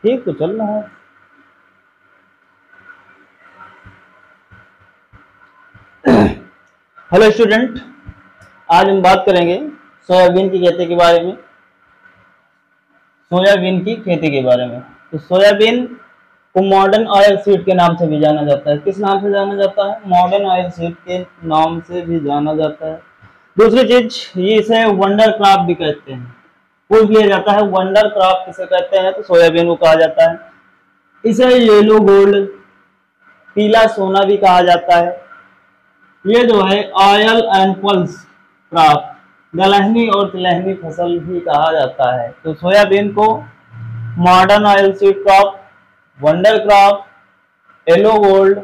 ठीक तो चल रहा है। हेलो स्टूडेंट, आज हम बात करेंगे सोयाबीन की खेती के बारे में। सोयाबीन की खेती के बारे में। तो सोयाबीन को मॉडर्न ऑयल सीड के नाम से भी जाना जाता है। किस नाम से जाना जाता है? मॉडर्न ऑयल सीड के नाम से भी जाना जाता है। दूसरी चीज, ये इसे वंडर क्रॉप भी कहते हैं। पूछ लिया जाता है वंडर क्रॉप किसे कहते हैं, तो सोयाबीन को कहा जाता है। इसे येलो गोल्ड, पीला सोना भी कहा जाता है। ये जो है ऑयल एंड पल्स क्रॉप, दलहनी और तिलहनी फसल भी कहा जाता है। तो सोयाबीन को modern oil seed crop, wonder crop, yellow gold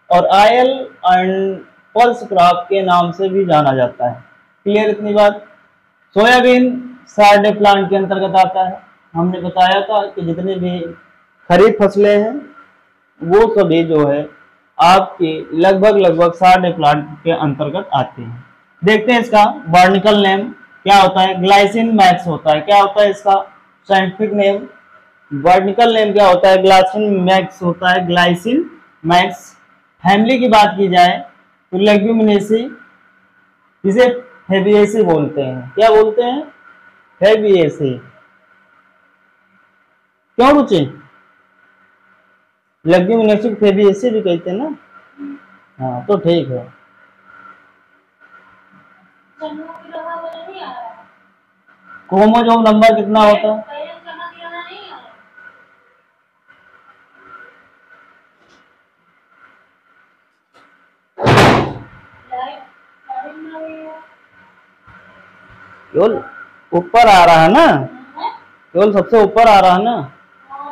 और ऑयल एंड पल्स क्रॉप के नाम से भी जाना जाता है। क्लियर इतनी बात? सोयाबीन सार्डे प्लांट के अंतर्गत आता है। हमने बताया था कि जितनी भी खरीफ फसलें हैं वो सभी जो है आपके लगभग सार्डे प्लांट के अंतर्गत आते हैं। देखते हैं इसका बॉटनिकल नेम क्या होता है। ग्लाइसिन मैक्स होता है। क्या होता है इसका साइंटिफिक नेम? बॉटनिकल नेम क्या होता है? ग्लाइसिन मैक्स होता है। Glycine max. फैमिली की बात की जाए तो लेग्यूमिनेसी, जिसे फेबिएसी बोलते हैं। क्या बोलते हैं? फेबिएसी। क्यों रुचि? लेग्यूमिनेसी फेबिएसी भी कहते हैं ना। हाँ तो ठीक है। क्रोमोसोम नंबर कितना होता है? केवल ऊपर आ रहा है ना, केवल सबसे ऊपर आ रहा है ना।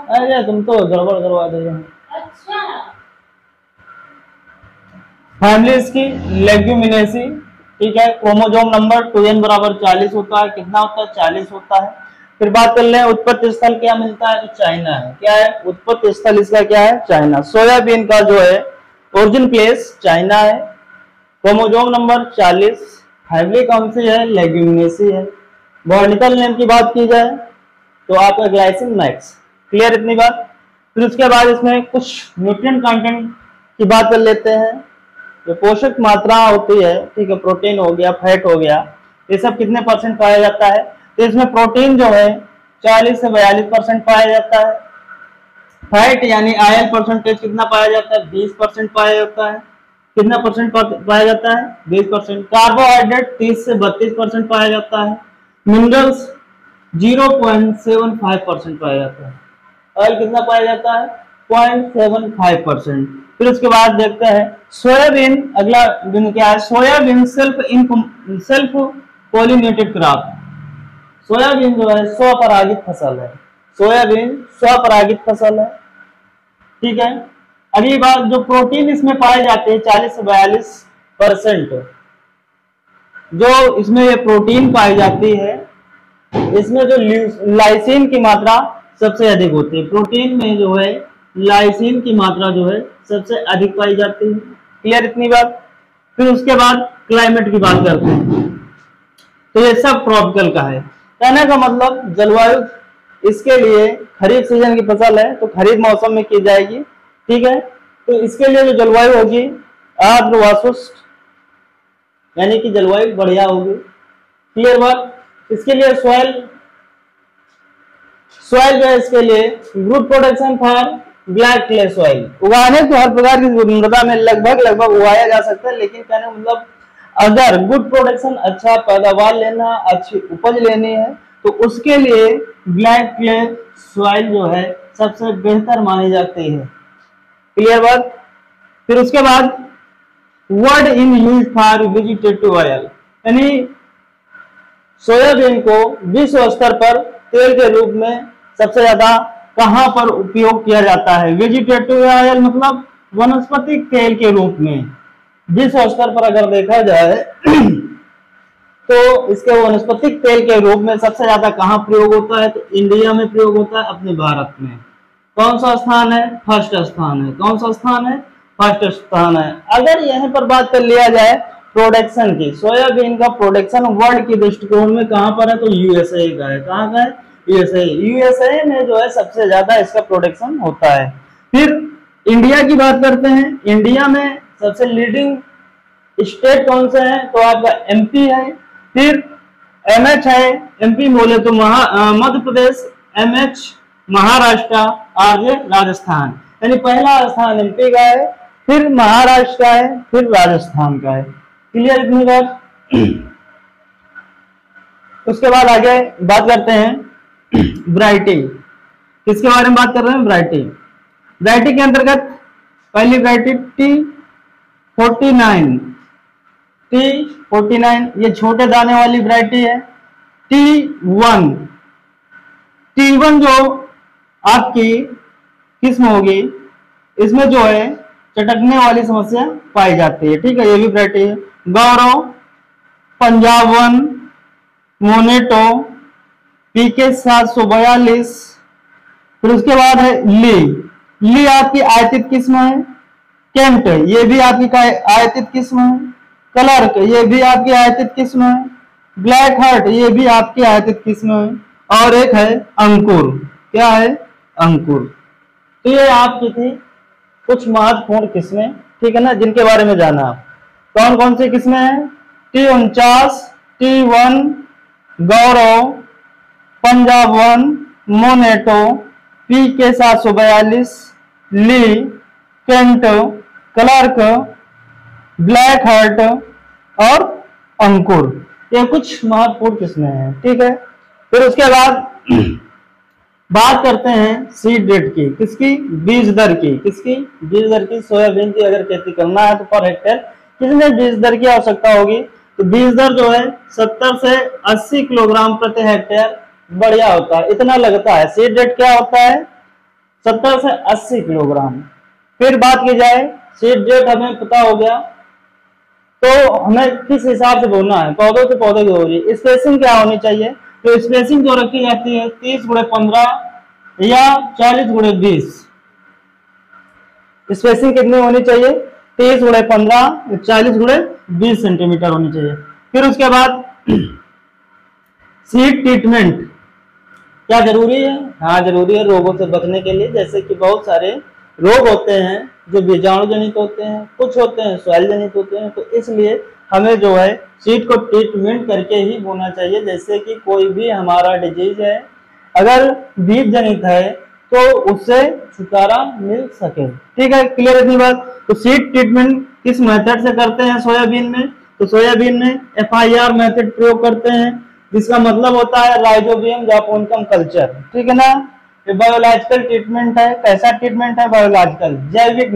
अरे तुम तो गड़बड़ करवा दे। फैमिली इसकी लेग्यूमिनेसी, ठीक है। क्रोमोसोम नंबर 2n बराबर 40 होता है। कितना होता है? 40 होता है। फिर बात कर ले उत्पत्ति स्थल क्या मिलता है? तो चाइना है। क्या है उत्पत्ति स्थल इसका? क्या है? चाइना। सोयाबीन का जो है ओरिजिन प्लेस चाइना है। क्रोमोसोम नंबर 40, फैमिली कौन सी है? लेग्यूमिनेसी है। बॉटनिकल नेम की बात की जाए तो आपका ग्लाइसिन मैक्स। क्लियर इतनी बात? फिर उसके बाद इसमें कुछ न्यूट्रिएंट कंटेंट की बात कर लेते हैं। जो पोषक मात्रा होती है, ठीक है, प्रोटीन हो गया, फैट हो गया, ये सब कितने परसेंट पाया जाता है? तो इसमें प्रोटीन जो है 40 से 42% पाया जाता है। फैट यानी आयल परसेंटेज कितना पाया जाता है? 20% पाया जाता है। कितना परसेंट पाया जाता है? 20%। कार्बोहाइड्रेट 30 से 32% पाया जाता है। मिनरल्स 0.75% पाया जाता है। ऑयल कितना पाया जाता है? 0.75%। फिर उसके बाद देखते हैं सोयाबीन। अगला दिन क्या है? Soybean self pollinated crop. Soybean जो है स्वपरागित फसल है। सोयाबीन स्वपरागित फसल है, ठीक है। अगली बात, जो प्रोटीन इसमें पाए जाते हैं 40 से 42%, जो इसमें ये प्रोटीन पाई जाती है, इसमें जो लाइसिन की मात्रा सबसे अधिक होती है। प्रोटीन में जो है लाइसिन की मात्रा जो है सबसे अधिक पाई जाती है। क्लियर इतनी बात? फिर उसके बाद क्लाइमेट की बात करते हैं। तो ये सब ट्रॉपिकल का है। कहने का मतलब जलवायु इसके लिए खरीफ सीजन की फसल है तो खरीफ मौसम में की जाएगी, ठीक है। तो इसके लिए जो जलवायु होगी आर्द्र व शुष्क, यानी कि जलवायु बढ़िया होगी। क्लियर बात? इसके लिए सॉइल जो है इसके लिए good protection for black clay soil. उगाने तो हर प्रकार की मृदा में लगभग उगाया जा सकता है, लेकिन कहने मतलब अगर गुड प्रोटेक्शन, अच्छा पैदावार लेना, अच्छी उपज लेनी है तो उसके लिए ब्लैक क्ले सॉइल जो है सबसे बेहतर मानी जाती है। क्लियर बात? फिर उसके बाद word in use for vegetative oil, यानी सोयाबीन को विश्व स्तर पर तेल के रूप में सबसे ज्यादा कहां पर उपयोग किया जाता है? वेजिटेटिव ऑयल मतलब वनस्पतिक तेल के रूप में विश्व स्तर पर अगर देखा जाए तो इसके वनस्पतिक तेल के रूप में सबसे ज्यादा कहां प्रयोग होता है? तो इंडिया में प्रयोग होता है, अपने भारत में। कौन सा स्थान है? फर्स्ट स्थान है। कौन सा स्थान है? फर्स्ट स्थान है। अगर यहीं पर बात कर लिया जाए प्रोडक्शन की, सोयाबीन का प्रोडक्शन वर्ल्ड की दृष्टिकोण में कहां पर है? तो यूएसए का है। कहां का है? यूएसए में जो है सबसे ज्यादा इसका प्रोडक्शन होता है। फिर इंडिया की बात करते हैं। इंडिया में सबसे लीडिंग स्टेट कौन से है, तो आपका एमपी है। फिर एमएच है, एमपी बोले तो मध्य प्रदेश, एमएच महाराष्ट्र, आगे राजस्थान, यानी पहला स्थान एमपी का है, फिर महाराष्ट्र का है, फिर राजस्थान का है। क्लियर इतनी बात। उसके बाद आगे बात करते हैं वैरायटी। किसके बारे में बात कर रहे हैं, वैरायटी। वैरायटी के अंतर्गत पहली वैरायटी T49, T49 ये छोटे दाने वाली वैरायटी है। T1, T1 जो आपकी किस्म होगी, इसमें जो है चटकने वाली समस्या पाई जाती है, ठीक है, ये भी वैरायटी है। गौरव, पंजाब 1, मोनेटो, पीके 742। फिर उसके बाद है ली आपकी आयतित किस्म है। केंट ये भी आपकी आयतित किस्म है। क्लर्क ये भी आपकी आयतित किस्म है। ब्लैक हार्ट ये भी आपकी आयतित किस्म है। और एक है अंकुर, क्या है, अंकुर। तो ये आपकी थी कुछ महत्वपूर्ण किस्में, ठीक है ना, जिनके बारे में जाना। कौन कौन सी किस्में हैं, T49, T1, गौरव, पंजाब 1, मोनेटो, पीके 742, ली, केंट, क्लर्क, ब्लैक हार्ट और अंकुर, ये कुछ महत्वपूर्ण किस्में हैं, ठीक है। फिर उसके बाद बात करते हैं सीड रेट की, किसकी, बीज दर की। किसकी, बीज दर की। सोयाबीन की अगर खेती करना है तो पर हेक्टेयर कितने बीज दर की आवश्यकता होगी, तो बीज दर जो है 70 से 80 किलोग्राम प्रति हेक्टेयर बढ़िया होता है, इतना लगता है। सीड रेट क्या होता है, 70 से 80 किलोग्राम। फिर बात की जाए, सीड रेट हमें पता हो गया, तो हमें किस हिसाब से बोना है, पौधों से पौधे की हो रही है। स्पेसिंग क्या होनी चाहिए, तो स्पेसिंग जो रखी जाती है 30x15 या 40x20। स्पेसिंग कितनी होनी चाहिए, 30x15 या 40x20 सेंटीमीटर होनी चाहिए। फिर उसके बाद सीड ट्रीटमेंट क्या जरूरी है, हाँ जरूरी है, रोगों से बचने के लिए। जैसे कि बहुत सारे रोग होते हैं जो बीजाणु जनित होते हैं, कुछ होते हैं सॉइल जनित होते हैं, तो इसलिए हमें जो है सीड को ट्रीटमेंट करके ही बोना चाहिए। जैसे कि कोई भी हमारा डिजीज है, अगर बीज जनित है तो उससे छुटकारा मिल सके, ठीक है। क्लियर इतनी बात। तो सीड ट्रीटमेंट किस मेथड से करते हैं सोयाबीन में, तो सोयाबीन में FIR मेथड प्रयोग करते हैं, जिसका मतलब होता है राइजोबियम जापोनिकम कल्चर, ठीक है ना। ये बायोलॉजिकल ट्रीटमेंट है। कैसा ट्रीटमेंट है, बायोलॉजिकल, जैविक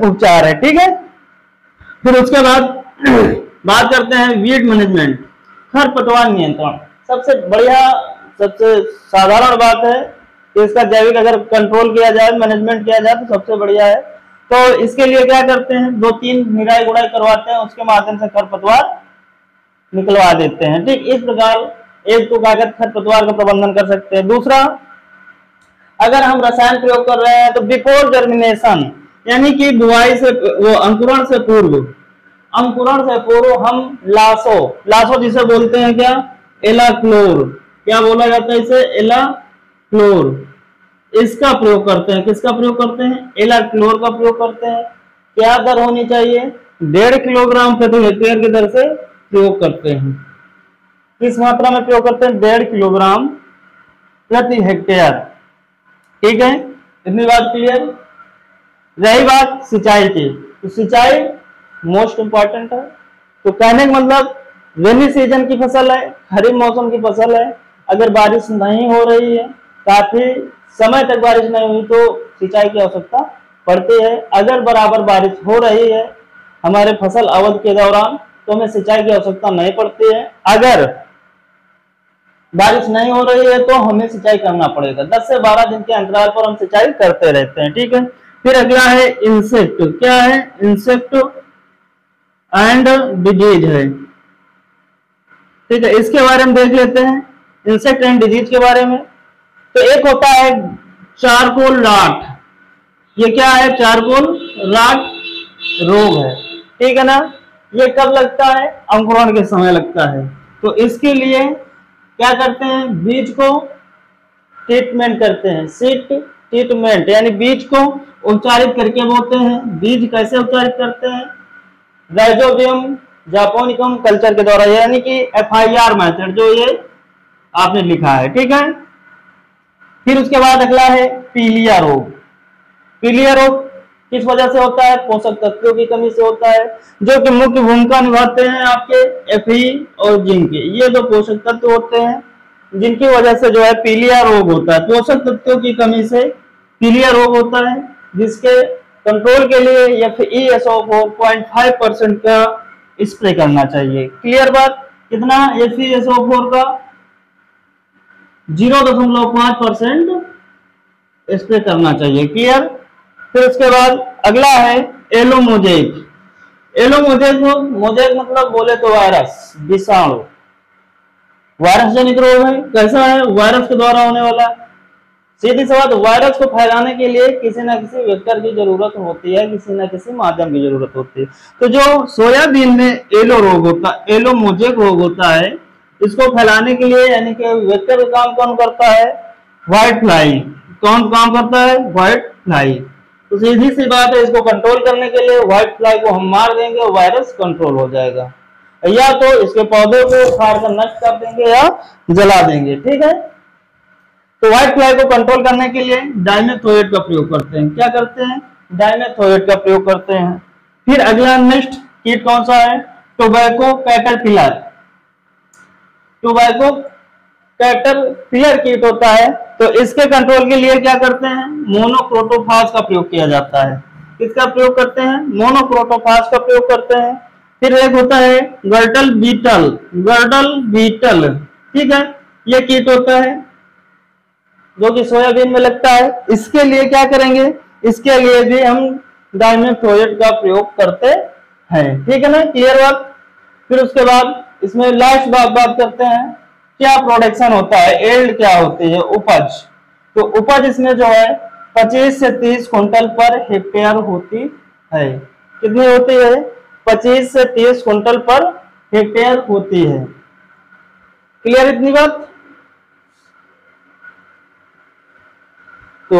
उपचार है, ठीक है। फिर उसके बाद बात करते हैं वीड मैनेजमेंट, खरपतवार नियंत्रण। सबसे बढ़िया, सबसे साधारण बात है कि इसका जैविक अगर कंट्रोल किया जाए, मैनेजमेंट किया जाए तो सबसे बढ़िया है। तो इसके लिए क्या करते हैं, 2-3 निराई गुड़ाई करवाते हैं, उसके माध्यम से खरपतवार निकलवा देते हैं, ठीक। इस प्रकार एक तो कागज खरपतवार का प्रबंधन कर सकते हैं। दूसरा, अगर हम रसायन प्रयोग कर रहे हैं तो बिफोर जर्मिनेशन, यानी कि बुआई से, वो अंकुरण से पूर्व हम लासो जिसे बोलते हैं क्या, एलाक्लोर, क्या बोला जाता है इसे, एलाक्लोर, इसका प्रयोग करते हैं। किसका प्रयोग करते हैं, एलाक्लोर का प्रयोग करते हैं। क्या दर होनी चाहिए, 1.5 किलोग्राम प्रति हेक्टेयर की दर से प्रयोग करते हैं। किस मात्रा में प्रयोग करते हैं, 1.5 किलोग्राम प्रति हेक्टेयर, ठीक है। इतनी बात क्लियर। रही बात सिंचाई की, तो सिंचाई मोस्ट इंपॉर्टेंट है। तो कहने का मतलब, रेनी सीजन की फसल है, खरीफ मौसम की फसल है, अगर बारिश नहीं हो रही है, काफी समय तक बारिश नहीं हुई, तो सिंचाई की आवश्यकता पड़ती है। अगर बराबर बारिश हो रही है हमारे फसल अवधि के दौरान, तो हमें सिंचाई की आवश्यकता नहीं पड़ती है। अगर बारिश नहीं हो रही है तो हमें सिंचाई करना पड़ेगा। 10 से 12 दिन के अंतराल पर हम सिंचाई करते रहते हैं, ठीक है। फिर अगला है इंसेक्ट, क्या है, इंसेक्ट एंड डिजीज है, ठीक है। इसके बारे में देख लेते हैं, इंसेक्ट एंड डिजीज के बारे में। तो एक होता है चारकोल राट, ये क्या है, चारकोल राट रोग है, ठीक है ना। ये कब लगता है, अंकुरण के समय लगता है। तो इसके लिए क्या करते हैं, बीज को ट्रीटमेंट करते हैं, सीड ट्रीटमेंट, यानी बीज को उपचारित करके बोते हैं। बीज कैसे उपचारित करते हैं, राइजोबियम जापोनिकम कल्चर के द्वारा, यानी कि FIR मेथड जो ये आपने लिखा है, ठीक है। फिर उसके बाद अगला है पीलिया रोग। पीलिया रोग किस वजह से होता है, पोषक तत्वों की कमी से होता है, जो कि मुख्य भूमिका निभाते हैं आपके Fe और जिंक के। ये दो पोषक तत्व होते हैं जिनकी वजह से जो है पीलिया रोग होता है। पोषक तत्वों की कमी से पीलिया रोग होता है, जिसके कंट्रोल के लिए FeSO4 0.5% का स्प्रे करना चाहिए। क्लियर बात, कितना, FeSO4 का 0.5% स्प्रे करना चाहिए। क्लियर। फिर उसके बाद अगला है एलो मोजेक। एलो मोजेक मतलब बोले तो वायरस, विषाणु, वायरस जनित रोग है। कैसा है, वायरस के द्वारा होने वाला। सीधी सी बात, वायरस को फैलाने के लिए किसी न किसी वेक्टर की जरूरत होती है, किसी न किसी माध्यम की जरूरत होती है। तो जो सोयाबीन में एलो रोग होता है, एलो मोजेक रोग होता है, इसको फैलाने के लिए यानी कि वेक्टर का काम कौन करता है, व्हाइट फ्लाई। कौन काम करता है, व्हाइट फ्लाई। तो सीधी सी बात है, इसको कंट्रोल करने के लिए व्हाइट फ्लाई को हम मार देंगे, वायरस कंट्रोल हो जाएगा, या तो इसके पौधों को उखाड़ कर नष्ट कर देंगे या जला देंगे, ठीक है। तो व्हाइट फ्लाई को कंट्रोल करने के लिए डाइमेथोएट का प्रयोग करते हैं। क्या करते हैं, डाइमेथोएट का प्रयोग करते हैं। फिर अगला नेक्स्ट कीट कौन सा है, टोबैको कैटरपिलर। टोबैको कैटरपिलर कीट होता है, तो इसके कंट्रोल के लिए क्या करते हैं, मोनोक्रोटोफास का प्रयोग किया जाता है। किसका प्रयोग करते हैं, मोनोक्रोटोफास का प्रयोग करते हैं। फिर एक होता है गर्डल बीटल, गर्डल बीटल, ठीक है, ये कीट होता है जो कि सोयाबीन में लगता है। इसके लिए क्या करेंगे, इसके लिए भी हम डाइमेथोएट का प्रयोग करते हैं, ठीक है ना। क्लियर बात। फिर उसके बाद इसमें लास्ट बात करते हैं, क्या प्रोडक्शन होता है, एल्ड क्या होती है, उपज। तो उपज इसमें जो है 25 से 30 क्विंटल पर हेक्टेयर होती है। कितनी होती है, 25 से 30 क्विंटल पर हेक्टेयर होती है। क्लियर इतनी बात। तो